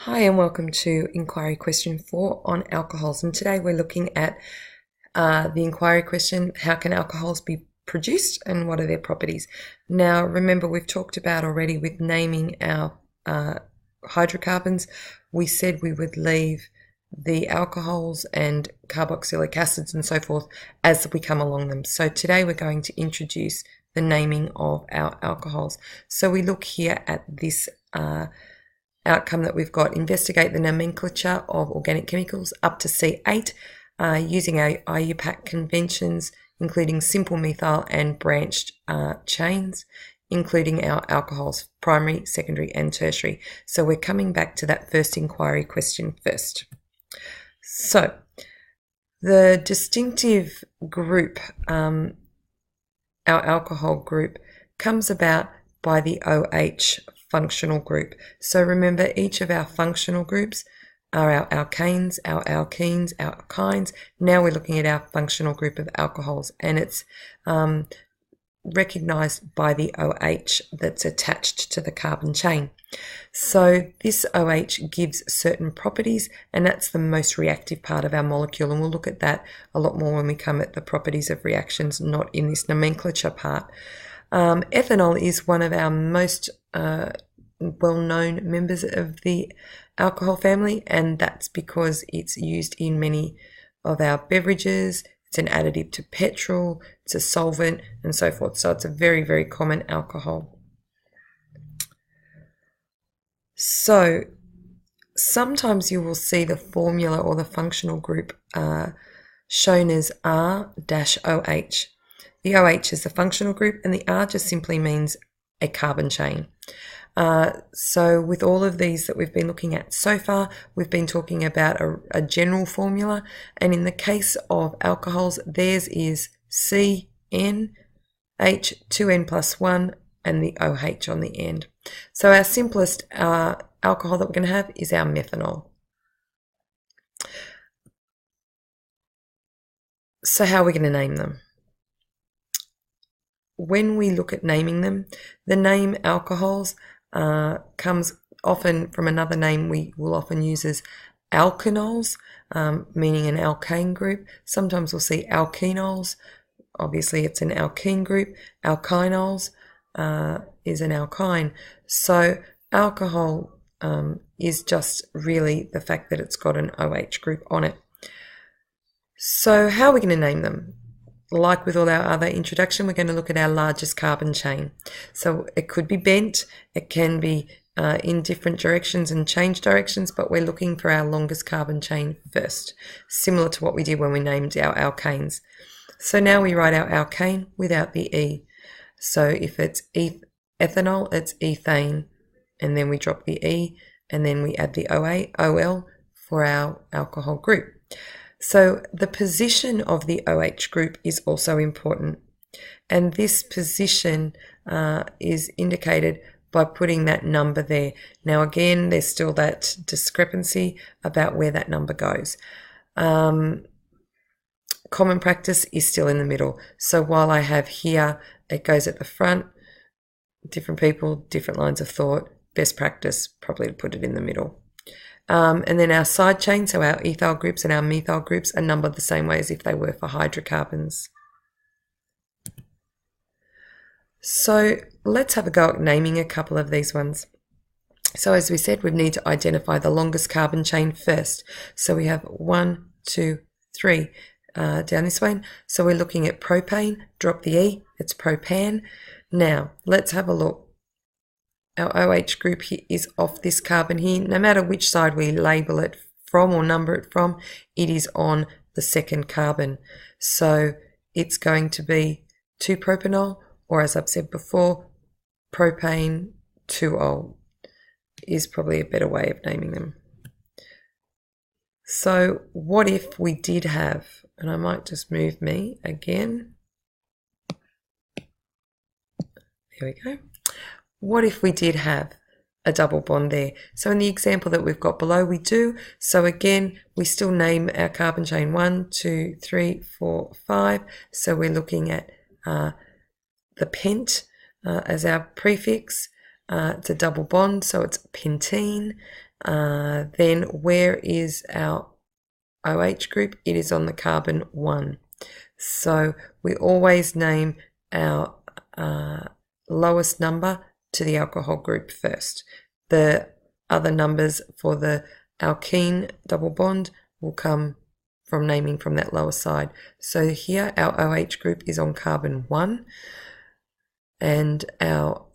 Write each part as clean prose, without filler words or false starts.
Hi and welcome to inquiry question 4 on alcohols, and today we're looking at the inquiry question, how can alcohols be produced and what are their properties? Now remember, we've talked about already with naming our hydrocarbons, we said we would leave the alcohols and carboxylic acids and so forth as we come along them. So today we're going to introduce the naming of our alcohols. So we look here at this outcome that we've got: investigate the nomenclature of organic chemicals up to C8 using our IUPAC conventions, including simple methyl and branched chains, including our alcohols, primary, secondary and tertiary. So we're coming back to that first inquiry question first. So the distinctive group, our alcohol group, comes about by the OH functional group. So remember, each of our functional groups are our alkanes, our alkenes, our alkynes. Now we're looking at our functional group of alcohols, and it's recognized by the OH that's attached to the carbon chain. So this OH gives certain properties, and that's the most reactive part of our molecule, and we'll look at that a lot more when we come at the properties of reactions, not in this nomenclature part. Ethanol is one of our most well-known members of the alcohol family, and that's because it's used in many of our beverages. It's an additive to petrol, it's a solvent and so forth. So it's a very, very common alcohol. So sometimes you will see the formula or the functional group shown as R-OH. The OH is the functional group, and the R just simply means a carbon chain. So with all of these that we've been looking at so far, we've been talking about a general formula, and in the case of alcohols, theirs is CN, H, 2N plus 1, and the OH on the end. So our simplest alcohol that we're going to have is our methanol. So how are we going to name them? When we look at naming them, the name alcohols comes often from another name we will often use as alkanols, meaning an alkane group. Sometimes we'll see alkenols. Obviously it's an alkene group. Alkynols is an alkyne. So alcohol is just really the fact that it's got an OH group on it. So how are we going to name them? Like with all our other introduction, we're going to look at our largest carbon chain. So it could be bent, it can be in different directions and change directions, but we're looking for our longest carbon chain first, similar to what we did when we named our alkanes. So now we write our alkane without the E. So if it's ethanol, it's ethane, and then we drop the E, and then we add the OL for our alcohol group. So the position of the OH group is also important, and this position is indicated by putting that number there. Now again, there's still that discrepancy about where that number goes. Common practice is still in the middle. So while I have here, it goes at the front, different people, different lines of thought, best practice probably to put it in the middle. And then our side chains, so our ethyl groups and our methyl groups, are numbered the same way as if they were for hydrocarbons. So let's have a go at naming a couple of these ones. So as we said, we need to identify the longest carbon chain first. So we have 1, 2, 3 down this way. So we're looking at propane, drop the E, it's propan. Now let's have a look. Our OH group is off this carbon here. No matter which side we label it from or number it from, it is on the second carbon. So it's going to be 2-propanol, or as I've said before, propane 2-ol is probably a better way of naming them. So what if we did have, and I might just move me again. There we go. What if we did have a double bond there? So in the example that we've got below, we do. So again, we still name our carbon chain 1, 2, 3, 4, 5. So we're looking at the pent as our prefix. it's a double bond, so it's pentene. Then where is our OH group? It is on the carbon 1. So we always name our lowest number to the alcohol group first. The other numbers for the alkene double bond will come from naming from that lower side. So here our OH group is on carbon 1 and our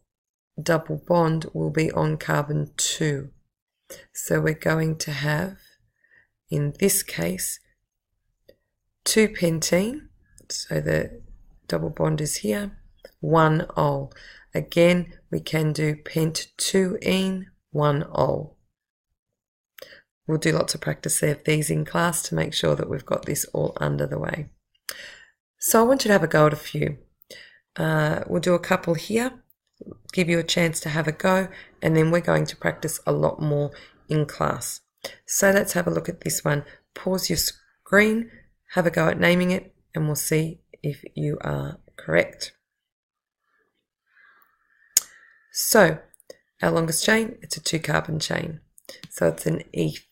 double bond will be on carbon 2. So we're going to have, in this case, 2 pentene, so the double bond is here, 1 ol. Again, we can do pent2ene, 1 ol. We'll do lots of practice of these in class to make sure that we've got this all under the way. So I want you to have a go at a few. We'll do a couple here, give you a chance to have a go, and then we're going to practice a lot more in class. So let's have a look at this one. Pause your screen, have a go at naming it, and we'll see if you are correct. So our longest chain, it's a 2-carbon chain. So it's an eth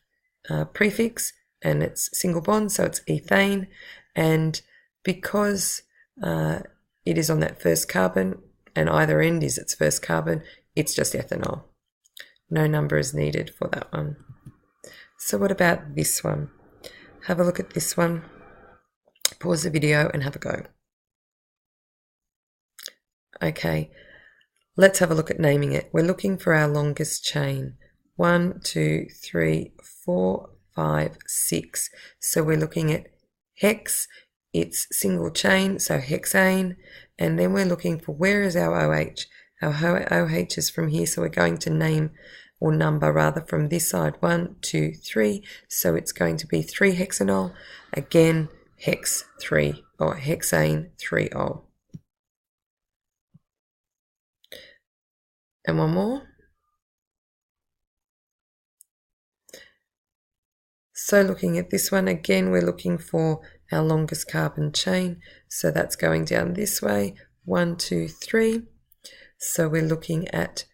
prefix and it's single bond, so it's ethane. And because it is on that first carbon and either end is its first carbon, it's just ethanol. No number is needed for that one. So what about this one? Have a look at this one. Pause the video and have a go. Okay, let's have a look at naming it. We're looking for our longest chain. 1, 2, 3, 4, 5, 6. So we're looking at hex, it's single chain, so hexane. And then we're looking for where is our OH. Our OH is from here, so we're going to name or number rather from this side 1, 2, 3. So it's going to be 3-hexanol. Again, hex 3 or hexane 3-ol. And one more. So looking at this one, again, we're looking for our longest carbon chain. So that's going down this way, 1, 2, 3. So we're looking at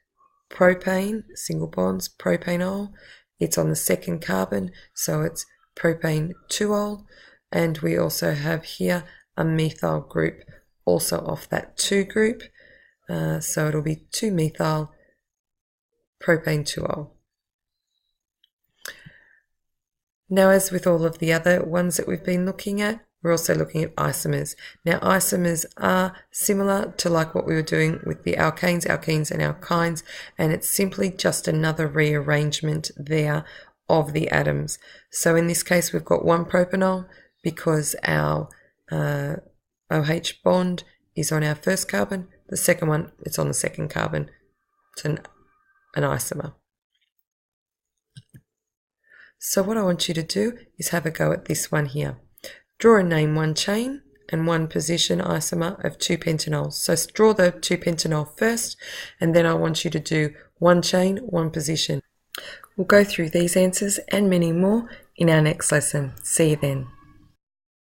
propane, single bonds, propanol. It's on the second carbon, so it's propane 2-ol. And we also have here a methyl group, also off that 2 group. So it'll be 2-methyl propane 2-ol. Now, as with all of the other ones that we've been looking at, we're also looking at isomers. Now, isomers are similar to like what we were doing with the alkanes, alkenes and alkynes, and it's simply just another rearrangement there of the atoms. So in this case, we've got 1 propanol because our OH bond is on our first carbon. The second one, it's on the second carbon. It's an isomer. So what I want you to do is have a go at this one here. Draw and name 1 chain and 1 position isomer of 2 pentanols. So draw the 2 pentanol first, and then I want you to do 1 chain, 1 position. We'll go through these answers and many more in our next lesson. See you then.